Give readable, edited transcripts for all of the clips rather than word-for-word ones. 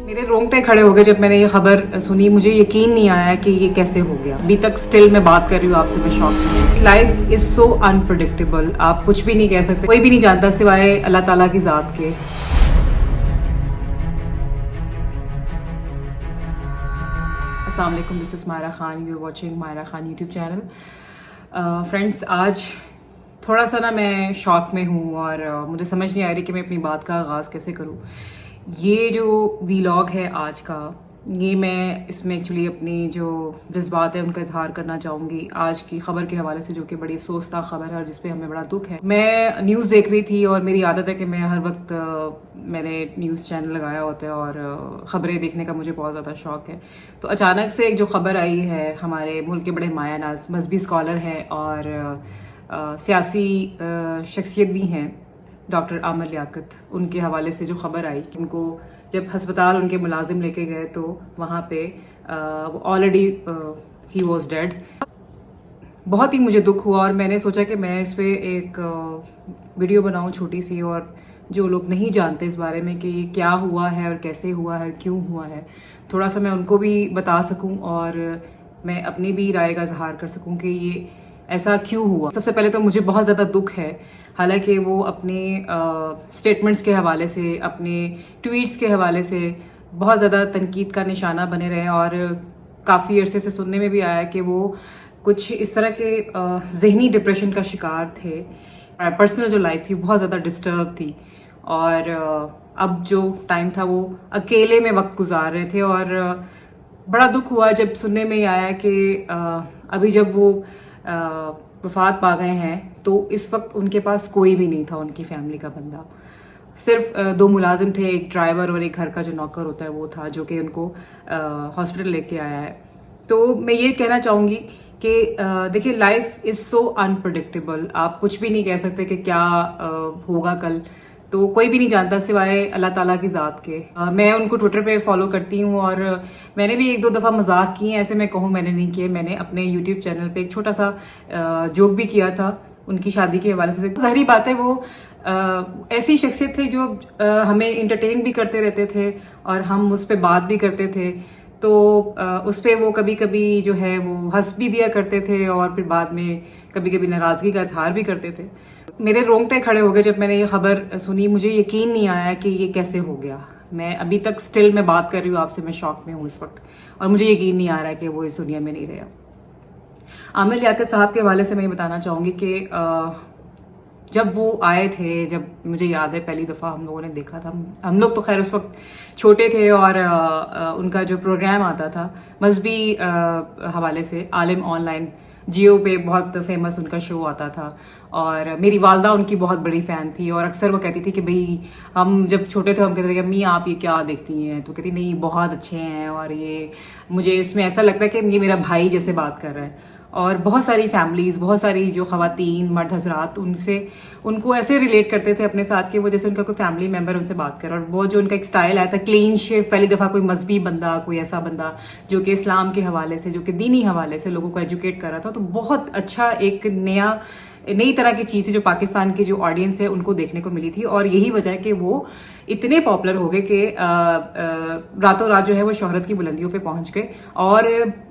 میرے رونگٹے کھڑے ہو گئے جب میں نے یہ خبر سنی. مجھے یقین نہیں آیا کہ یہ کیسے ہو گیا. ابھی تک سٹل میں بات کر رہی ہوں آپ سے, میں شاک ہوں. لائف از سو انپریڈکٹیبل, آپ کچھ بھی نہیں کہہ سکتے, کوئی بھی نہیں جانتا سوائے اللہ تعالیٰ کی ذات کے. السلام علیکم, this is Maira Khan, you are watching Maira Khan YouTube channel. Friends, آج تھوڑا سا میں شاک میں ہوں اور مجھے سمجھ نہیں آ رہی کہ میں اپنی بات کا آغاز کیسے کروں. یہ جو ویلاگ ہے آج کا, یہ میں اس میں ایکچولی اپنی جو جذبات ہیں ان کا اظہار کرنا چاہوں گی آج کی خبر کے حوالے سے, جو کہ بڑی افسوسناک خبر ہے اور جس پہ ہمیں بڑا دکھ ہے. میں نیوز دیکھ رہی تھی اور میری عادت ہے کہ میں ہر وقت میں نے نیوز چینل لگایا ہوتا ہے اور خبریں دیکھنے کا مجھے بہت زیادہ شوق ہے. تو اچانک سے ایک جو خبر آئی ہے, ہمارے ملک کے بڑے مایہ ناز مذہبی اسکالر ہیں اور سیاسی شخصیت بھی ہیں, ڈاکٹر عامر لیاقت, ان کے حوالے سے جو خبر آئی کہ ان کو جب ہسپتال ان کے ملازم لے کے گئے تو وہاں پہ آلریڈی ہی واز ڈیڈ. بہت ہی مجھے دکھ ہوا اور میں نے سوچا کہ میں اس پہ ایک ویڈیو بناؤں چھوٹی سی, اور جو لوگ نہیں جانتے اس بارے میں کہ یہ کیا ہوا ہے اور کیسے ہوا ہے, کیوں ہوا ہے, تھوڑا سا میں ان کو بھی بتا سکوں اور میں اپنی بھی رائے کا اظہار کر سکوں کہ یہ ایسا کیوں ہوا. سب سے پہلے تو مجھے بہت زیادہ دکھ ہے, حالانکہ وہ اپنے سٹیٹمنٹس کے حوالے سے, اپنے ٹویٹس کے حوالے سے بہت زیادہ تنقید کا نشانہ بنے رہے, اور کافی عرصے سے سننے میں بھی آیا کہ وہ کچھ اس طرح کے ذہنی ڈپریشن کا شکار تھے. پرسنل جو لائف تھی بہت زیادہ ڈسٹرب تھی, اور اب جو ٹائم تھا وہ اکیلے میں وقت گزار رہے تھے. اور بڑا دکھ ہوا جب سننے میں آیا کہ ابھی جب وہ وفات پا گئے ہیں تو اس وقت ان کے پاس کوئی بھی نہیں تھا, ان کی فیملی کا بندہ. صرف 2 ملازم تھے, ایک ڈرائیور اور ایک گھر کا جو نوکر ہوتا ہے وہ تھا, جو کہ ان کو ہاسپٹل لے کے آیا ہے. تو میں یہ کہنا چاہوں گی کہ دیکھیے, لائف از سو انپریڈکٹیبل, آپ کچھ بھی نہیں کہہ سکتے کہ کیا ہوگا کل, تو کوئی بھی نہیں جانتا سوائے اللہ تعالیٰ کی ذات کے. میں ان کو ٹویٹر پہ فالو کرتی ہوں اور میں نے بھی 1-2 دفعہ مذاق کی ہیں, ایسے میں کہوں میں نے نہیں کیے. میں نے اپنے یوٹیوب چینل پہ ایک چھوٹا سا جوک بھی کیا تھا ان کی شادی کے حوالے سے. ظاہری بات ہے وہ ایسی شخصیت تھے جو ہمیں انٹرٹین بھی کرتے رہتے تھے اور ہم اس پہ بات بھی کرتے تھے, تو اس پہ وہ کبھی کبھی جو ہے وہ ہنس بھی دیا کرتے تھے اور پھر بعد میں کبھی کبھی ناراضگی کا اظہار بھی کرتے تھے. میرے رونگٹے کھڑے ہو گئے جب میں نے یہ خبر سنی. مجھے یقین نہیں آیا کہ یہ کیسے ہو گیا. میں ابھی تک سٹل میں بات کر رہی ہوں آپ سے, میں شاک میں ہوں اس وقت, اور مجھے یقین نہیں آ رہا کہ وہ اس دنیا میں نہیں رہا. عامر لیاقت صاحب کے حوالے سے میں یہ بتانا چاہوں گی کہ جب وہ آئے تھے, جب مجھے یاد ہے پہلی دفعہ ہم لوگوں نے دیکھا تھا, ہم لوگ تو خیر اس وقت چھوٹے تھے, اور ان کا جو پروگرام آتا تھا مذہبی حوالے سے, عالم آن لائن, جیو پہ بہت فیمس ان کا شو آتا تھا, اور میری والدہ ان کی بہت بڑی فین تھی. اور اکثر وہ کہتی تھی کہ بھئی, ہم جب چھوٹے تھے ہم کہتے تھے کہ امی آپ یہ کیا دیکھتی ہیں, تو کہتی نہیں بہت اچھے ہیں, اور یہ مجھے اس میں ایسا لگتا ہے کہ یہ میرا بھائی جیسے بات کر رہا ہے. اور بہت ساری فیملیز, بہت ساری جو خواتین مرد حضرات ان کو ایسے ریلیٹ کرتے تھے اپنے ساتھ کہ وہ جیسے ان کا کوئی فیملی ممبر ان سے بات کر. اور وہ جو ان کا ایک سٹائل آیا تھا کلین شیو, پہلی دفعہ کوئی مذہبی بندہ, کوئی ایسا بندہ جو کہ اسلام کے حوالے سے, جو کہ دینی حوالے سے لوگوں کو ایجوکیٹ کر رہا تھا, تو بہت اچھا ایک نئی طرح کی چیز تھی جو پاکستان کی جو آڈینس ہے ان کو دیکھنے کو ملی تھی. اور یہی وجہ ہے کہ وہ اتنے پاپولر ہو گئے کہ راتوں رات جو ہے وہ شہرت کی بلندیوں پہ پہنچ گئے, اور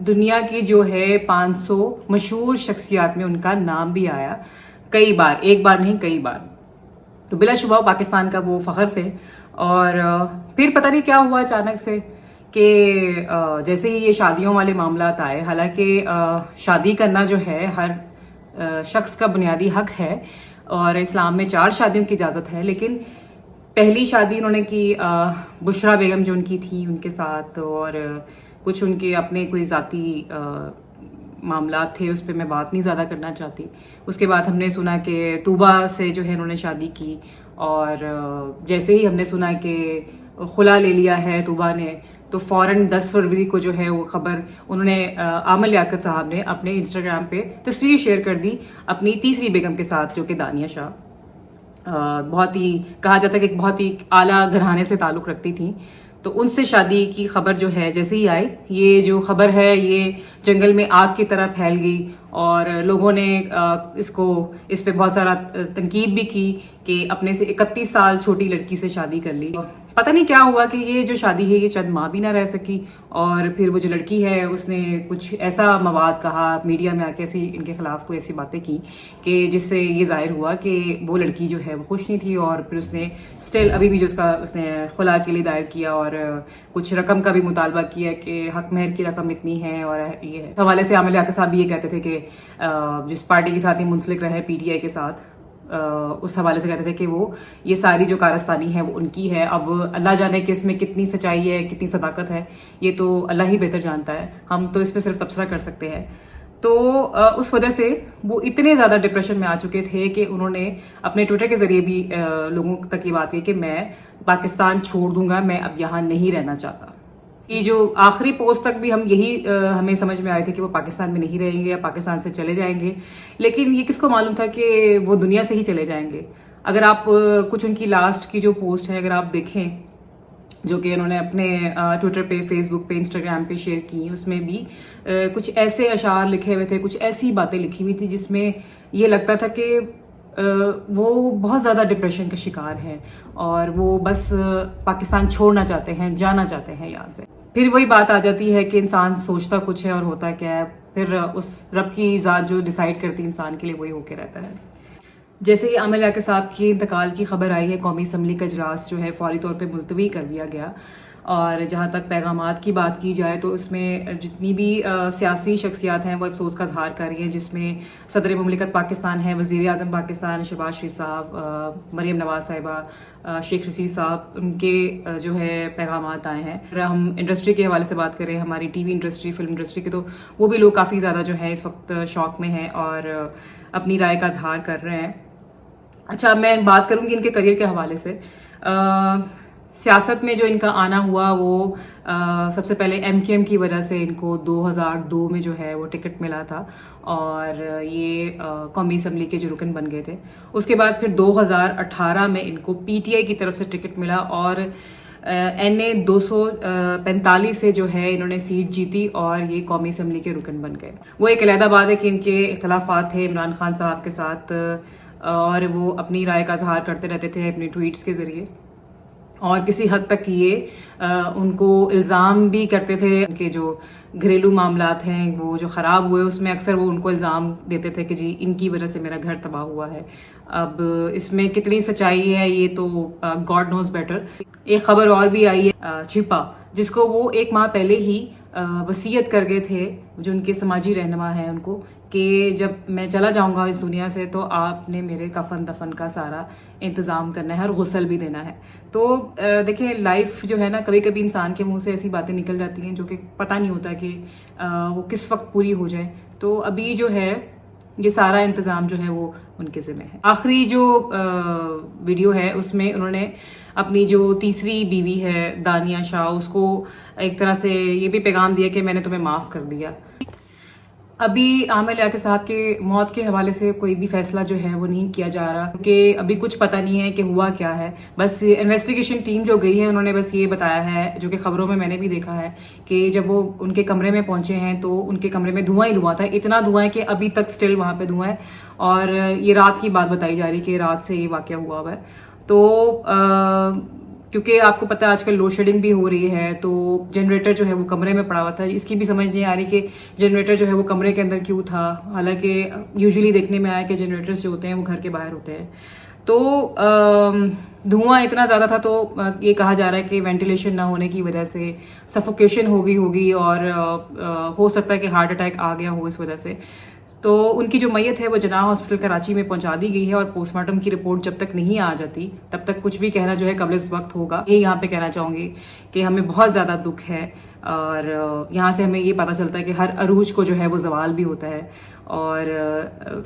دنیا کی جو ہے 500 مشہور شخصیات میں ان کا نام بھی آیا کئی بار, ایک بار نہیں کئی بار. تو بلا شبہ پاکستان کا وہ فخر تھے. اور پھر پتہ نہیں کیا ہوا اچانک سے کہ جیسے ہی یہ شادیوں والے معاملات آئے, حالانکہ شادی کرنا جو ہے ہر شخص کا بنیادی حق ہے, اور اسلام میں 4 شادیوں کی اجازت ہے, لیکن پہلی شادی انہوں نے کی بشرا بیگم جو ان کی تھی ان کے ساتھ, اور کچھ ان کے اپنے کوئی ذاتی معاملات تھے, اس پہ میں بات نہیں زیادہ کرنا چاہتی. اس کے بعد ہم نے سنا کہ طوبہ سے جو ہے انہوں نے شادی کی, اور جیسے ہی ہم نے سنا کہ خلا لے لیا ہے طوبہ نے, تو فوراً 10 فروری کو جو ہے وہ خبر انہوں نے عامر لیاقت صاحب نے اپنے انسٹاگرام پہ تصویر شیئر کر دی اپنی تیسری بیگم کے ساتھ, جو کہ دانیہ شاہ, بہت ہی کہا جاتا ہے کہ ایک بہت ہی اعلیٰ گھرانے سے تعلق رکھتی تھیں. تو ان سے شادی کی خبر جو ہے جیسے ہی آئی, یہ جو خبر ہے یہ جنگل میں آگ کی طرح پھیل گئی, اور لوگوں نے اس پہ بہت سارا تنقید بھی کی کہ اپنے سے 31 سال چھوٹی لڑکی سے شادی کر لی. پتہ نہیں کیا ہوا کہ یہ جو شادی ہے یہ چند ماہ بھی نہ رہ سکی, اور پھر وہ جو لڑکی ہے اس نے کچھ ایسا مواد کہا میڈیا میں آ کے, ایسی ان کے خلاف کوئی ایسی باتیں کی کہ جس سے یہ ظاہر ہوا کہ وہ لڑکی جو ہے وہ خوش نہیں تھی, اور پھر اس نے اسٹل ابھی بھی جو اس نے خلا کے لیے دائر کیا اور کچھ رقم کا بھی مطالبہ کیا کہ حق مہر کی رقم اتنی ہے. اور یہ حوالے سے عامر لیاقت صاحب بھی یہ کہتے تھے کہ جس پارٹی کے ساتھ ہی منسلک رہے پی ٹی آئی کے ساتھ, اس حوالے سے کہتے تھے کہ وہ یہ ساری جو کارستانی ہے وہ ان کی ہے. اب اللہ جانے کہ اس میں کتنی سچائی ہے, کتنی صداقت ہے, یہ تو اللہ ہی بہتر جانتا ہے, ہم تو اس پہ صرف تبصرہ کر سکتے ہیں. تو اس وجہ سے وہ اتنے زیادہ ڈپریشن میں آ چکے تھے کہ انہوں نے اپنے ٹویٹر کے ذریعے بھی لوگوں تک یہ بات کی کہ میں پاکستان چھوڑ دوں گا, میں اب یہاں نہیں رہنا چاہتا. یہ جو آخری پوسٹ تک بھی ہمیں سمجھ میں آئے تھے کہ وہ پاکستان میں نہیں رہیں گے یا پاکستان سے چلے جائیں گے, لیکن یہ کس کو معلوم تھا کہ وہ دنیا سے ہی چلے جائیں گے. اگر آپ کچھ ان کی لاسٹ کی جو پوسٹ ہے اگر آپ دیکھیں, جو کہ انہوں نے اپنے ٹویٹر پہ, فیس بک پہ, انسٹاگرام پہ شیئر کی, اس میں بھی کچھ ایسے اشعار لکھے ہوئے تھے, کچھ ایسی باتیں لکھی ہوئی تھی جس میں یہ لگتا تھا کہ وہ بہت زیادہ ڈپریشن کا شکار ہیں اور وہ بس پاکستان چھوڑنا چاہتے ہیں, جانا چاہتے ہیں یہاں سے. پھر وہی بات آ جاتی ہے کہ انسان سوچتا کچھ ہے اور ہوتا کیا ہے, پھر اس رب کی ذات جو ڈیسائیڈ کرتی ہے انسان کے لیے وہی ہو کے رہتا ہے. جیسے ہی عامر لیاقت صاحب کے انتقال کی خبر آئی ہے, قومی اسمبلی کا اجلاس جو ہے فوری طور پہ ملتوی کر دیا گیا. اور جہاں تک پیغامات کی بات کی جائے تو اس میں جتنی بھی سیاسی شخصیات ہیں وہ افسوس کا اظہار کر رہی ہیں, جس میں صدر مملکت پاکستان ہے, وزیر اعظم پاکستان شہباز شریف صاحب, مریم نواز صاحبہ, شیخ رشید صاحب, ان کے جو ہے پیغامات آئے ہیں. اگر ہم انڈسٹری کے حوالے سے بات کریں, ہماری T V industry, film industry کے, تو وہ بھی لوگ کافی زیادہ جو ہے اس وقت شوق میں ہیں اور اپنی رائے کا اظہار کر رہے ہیں. اچھا, میں بات کروں گی ان کے کریئر کے حوالے سے. سیاست میں جو ان کا آنا ہوا وہ سب سے پہلے ایم کیو ایم کی وجہ سے ان کو 2002 میں جو ہے وہ ٹکٹ ملا تھا اور یہ قومی اسمبلی کے جو رکن بن گئے تھے. اس کے بعد پھر 2018 میں ان کو پی ٹی آئی کی طرف سے ٹکٹ ملا اور NA 245 سے جو ہے انہوں نے سیٹ جیتی اور یہ قومی اسمبلی کے رکن بن گئے. وہ ایک علیحدہ بات ہے کہ ان کے اختلافات تھے عمران خان صاحب کے ساتھ اور وہ اپنی رائے کا اظہار کرتے رہتے تھے اپنی ٹویٹس کے ذریعے, اور کسی حد تک یہ ان کو الزام بھی کرتے تھے. ان کے جو گھریلو معاملات ہیں وہ جو خراب ہوئے اس میں اکثر وہ ان کو الزام دیتے تھے کہ جی ان کی وجہ سے میرا گھر تباہ ہوا ہے. اب اس میں کتنی سچائی ہے یہ تو گاڈ نوز بیٹر. ایک خبر اور بھی آئی ہے چھپا, جس کو وہ 1 ماہ پہلے ہی وصیت کر گئے تھے جو ان کے سماجی رہنما ہیں ان کو, کہ جب میں چلا جاؤں گا اس دنیا سے تو آپ نے میرے کفن دفن کا سارا انتظام کرنا ہے اور غسل بھی دینا ہے. تو دیکھیں لائف جو ہے نا, کبھی کبھی انسان کے منہ سے ایسی باتیں نکل جاتی ہیں جو کہ پتہ نہیں ہوتا کہ وہ کس وقت پوری ہو جائے. تو ابھی جو ہے یہ سارا انتظام جو ہے وہ ان کے ذمہ ہے. آخری جو ویڈیو ہے اس میں انہوں نے اپنی جو تیسری بیوی ہے دانیہ شاہ, اس کو ایک طرح سے یہ بھی پیغام دیا کہ میں نے تمہیں معاف کر دیا. ابھی عامر لیاقت صاحب کے موت کے حوالے سے کوئی بھی فیصلہ جو ہے وہ نہیں کیا جا رہا کہ ابھی کچھ پتہ نہیں ہے کہ ہوا کیا ہے. بس انویسٹیگیشن ٹیم جو گئی ہے انہوں نے بس یہ بتایا ہے, جو کہ خبروں میں نے بھی دیکھا ہے, کہ جب وہ ان کے کمرے میں پہنچے ہیں تو ان کے کمرے میں دھواں ہی دھواں تھا. اتنا دھواں ہے کہ ابھی تک سٹل وہاں پہ دھواں ہے, اور یہ رات کی بات بتائی جا رہی کہ رات سے یہ واقعہ ہوا ہوا ہے. تو کیونکہ آپ کو پتہ ہے آج کل لوڈ شیڈنگ بھی ہو رہی ہے تو جنریٹر جو ہے وہ کمرے میں پڑا ہوا تھا. اس کی بھی سمجھ نہیں آ رہی کہ جنریٹر جو ہے وہ کمرے کے اندر کیوں تھا, حالانکہ یوزلی دیکھنے میں آیا کہ جنریٹرز جو ہوتے ہیں وہ گھر کے باہر ہوتے ہیں. تو دھواں اتنا زیادہ تھا تو یہ کہا جا رہا ہے کہ وینٹیلیشن نہ ہونے کی وجہ سے سفوکیشن ہو گئی ہوگی اور ہو سکتا ہے کہ ہارٹ اٹیک آ گیا ہو اس وجہ سے. تو ان کی جو میت ہے وہ جناح ہاسپٹل کراچی میں پہنچا دی گئی ہے اور پوسٹ مارٹم کی رپورٹ جب تک نہیں آ جاتی تب تک کچھ بھی کہنا جو ہے قبل اس وقت ہوگا. یہ یہاں پہ کہنا چاہوں گی کہ ہمیں بہت زیادہ دکھ ہے اور یہاں سے ہمیں یہ پتہ چلتا ہے کہ ہر عروج کو جو ہے وہ زوال بھی ہوتا ہے. اور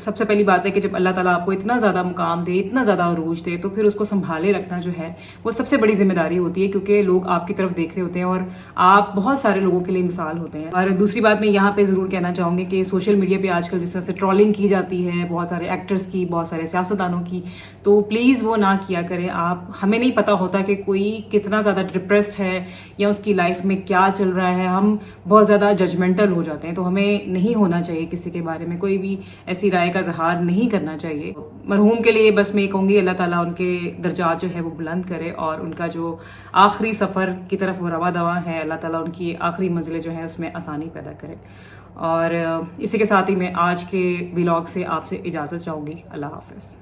سب سے پہلی بات ہے کہ جب اللہ تعالیٰ آپ کو اتنا زیادہ مقام دے, اتنا زیادہ عروج دے, تو پھر اس کو سنبھالے رکھنا جو ہے وہ سب سے بڑی ذمہ داری ہوتی ہے, کیونکہ لوگ آپ کی طرف دیکھ رہے ہوتے ہیں اور آپ بہت سارے لوگوں کے لیے مثال ہوتے ہیں. اور دوسری بات میں یہاں پہ ضرور کہنا چاہوں گی کہ سوشل میڈیا پہ آج کل جس طرح سے ٹرولنگ کی جاتی ہے بہت سارے ایکٹرز کی, بہت سارے سیاستدانوں کی, تو پلیز وہ نہ کیا کریں. آپ ہمیں نہیں پتہ ہوتا کہ کوئی کتنا زیادہ ڈپریسڈ ہے یا اس کی لائف میں کیا چل رہا ہے. ہم بہت زیادہ ججمنٹل ہو جاتے ہیں, تو ہمیں نہیں ہونا چاہیے کسی کے بارے میں کوئی بھی ایسی رائے کا اظہار نہیں کرنا چاہیے. مرحوم کے لیے بس میں یہ کہوں گی اللہ تعالیٰ ان کے درجات جو ہے وہ بلند کرے اور ان کا جو آخری سفر کی طرف وہ رواں دواں ہے اللہ تعالیٰ ان کی آخری منزلیں جو ہیں اس میں آسانی پیدا کرے. اور اسی کے ساتھ ہی میں آج کے ولاگ سے آپ سے اجازت چاہوں گی. اللہ حافظ.